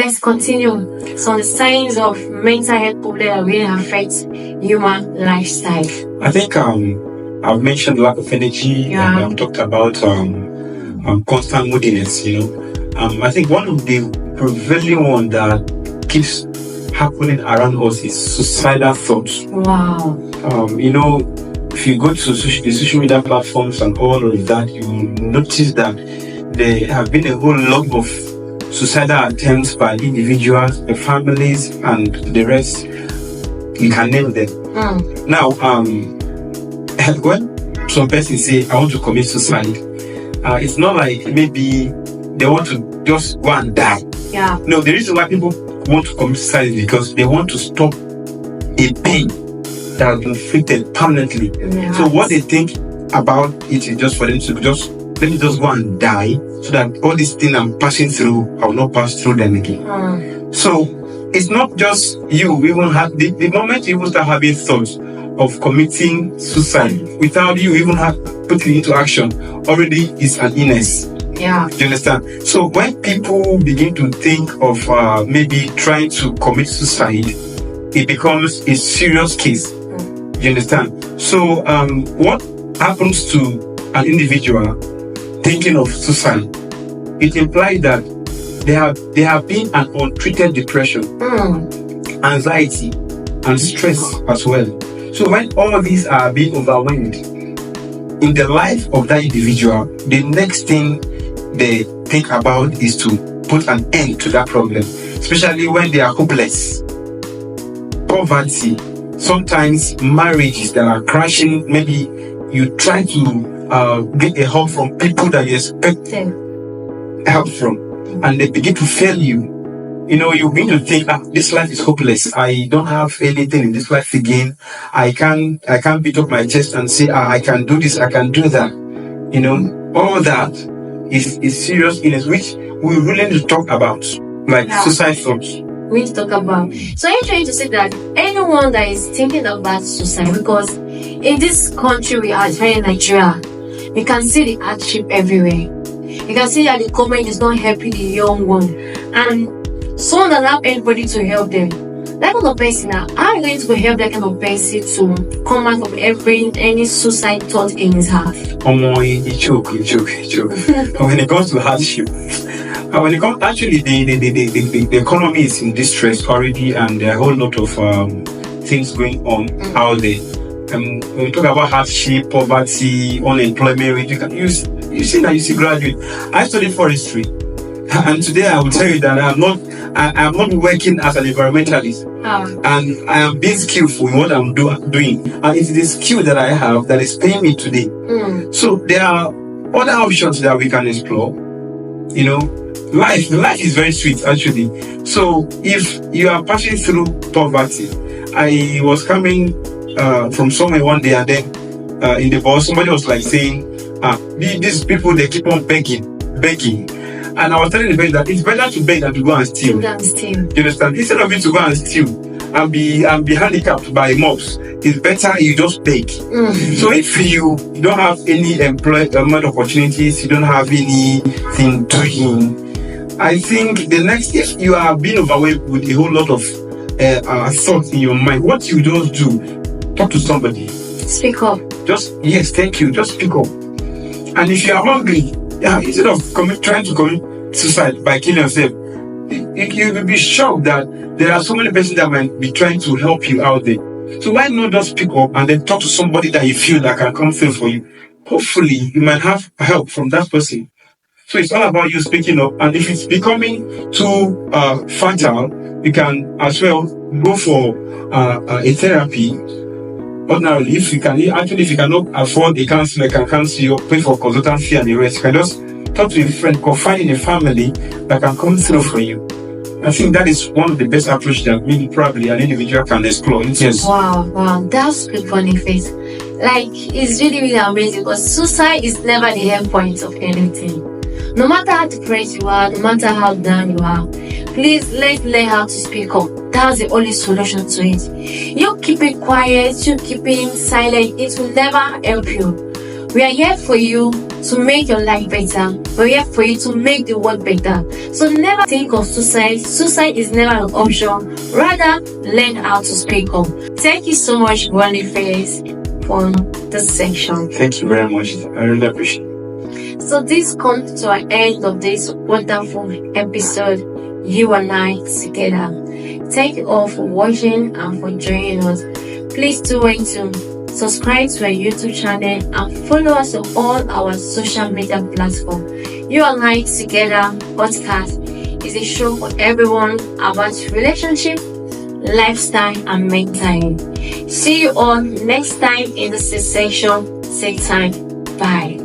Let's continue. Some signs of mental health problem that really affect human lifestyle. I think I've mentioned lack of energy, and I've talked about constant moodiness. I think one of the prevailing one that keeps happening around us is suicidal thoughts. Wow. If you go to the social media platforms and all of that, you will notice that there have been a whole lot of suicidal attempts by individuals, the families, and the rest. You can name them. Now, when some persons say, I want to commit suicide, it's not like maybe they want to just go and die. Yeah. No, the reason why people want to commit suicide is because they want to stop a pain that has been inflicted permanently. Yeah. So what they think about it is just for them to let me just go and die so that all these things I'm passing through, I will not pass through them again. So it's not just you even have the moment you even start having thoughts of committing suicide without you even putting it into action, already is an illness. Yeah. Do you understand? So when people begin to think of maybe trying to commit suicide, it becomes a serious case. Do you understand? So what happens to an individual thinking of suicide? It implies that they have been an untreated depression, anxiety, and stress as well. So when all these are being overwhelmed in the life of that individual, the next thing they think about is to put an end to that problem, especially when they are hopeless. Poverty, sometimes marriages that are crashing, maybe you try to get a help from people that you expect help from, and they begin to fail you. You begin to think, this life is hopeless. I don't have anything in this life again. I can't beat up my chest and say, I can do this, I can do that. All that is serious illness, which we really need to talk about, like suicide thoughts. We need to talk about. So are you trying to say that anyone that is thinking about suicide, because in this country we are, here in Nigeria, you can see the hardship everywhere. You can see that the government is not helping the young one, and someone doesn't have anybody to help them. That kind of person, how are you going to help that kind of person to come out of any suicide thought in his heart? You choke. When it comes to hardship, actually the economy is in distress already, and there are a whole lot of things going on out there. When we talk about hardship, poverty, unemployment rate, you see graduate. I studied forestry, and today I will tell you that I am not working as an environmentalist, and I am being skillful in what I'm doing, and it's the skill that I have that is paying me today. So there are other options that we can explore. Life is very sweet actually. So if you are passing through poverty, I was coming from somewhere one day, and then in the bus somebody was like saying, these people, they keep on begging, and I was telling the person that it's better to beg than to go and steal. You understand? Instead of you to go and steal and be handicapped by mobs, it's better you just beg. So if you don't have any employment opportunities, you don't have anything doing, I think if you are being overwhelmed with a whole lot of thoughts in your mind, what you just do, talk to somebody. Speak up. Yes, thank you. Just speak up. And if you are hungry, instead of trying to commit suicide by killing yourself, you will be shocked that there are so many persons that might be trying to help you out there. So why not just speak up and then talk to somebody that you feel that can come through for you? Hopefully, you might have help from that person. So it's all about you speaking up. And if it's becoming too fatal, you can as well go for a therapy. Ordinarily, if you cannot afford a counselor, can counsel you, pay for consultancy and the rest, you can just talk to a friend, confide in a family that can come through for you. I think that is one of the best approaches that maybe probably an individual can explore. Yes. Wow, that's good Boniface. Like, it's really, really amazing, because suicide is never the end point of anything. No matter how depressed you are, no matter how down you are, please let's learn how to speak up. That's the only solution to it. You keep it quiet, you keep it silent, it will never help you. We are here for you. to make your life better. We're here for you to make the world better. So never think of suicide. Suicide is never an option. Rather, learn how to speak up. Thank you so much, Boniface, for this section. Thank you very much. I really appreciate it. So this comes to an end of this wonderful episode, you and I together. Thank you all for watching and for joining us. Please do wait to subscribe to our YouTube channel and follow us on all our social media platforms. You and I Together podcast is a show for everyone about relationship, lifestyle, and mental health. See you all next time in the section. Take time. Bye.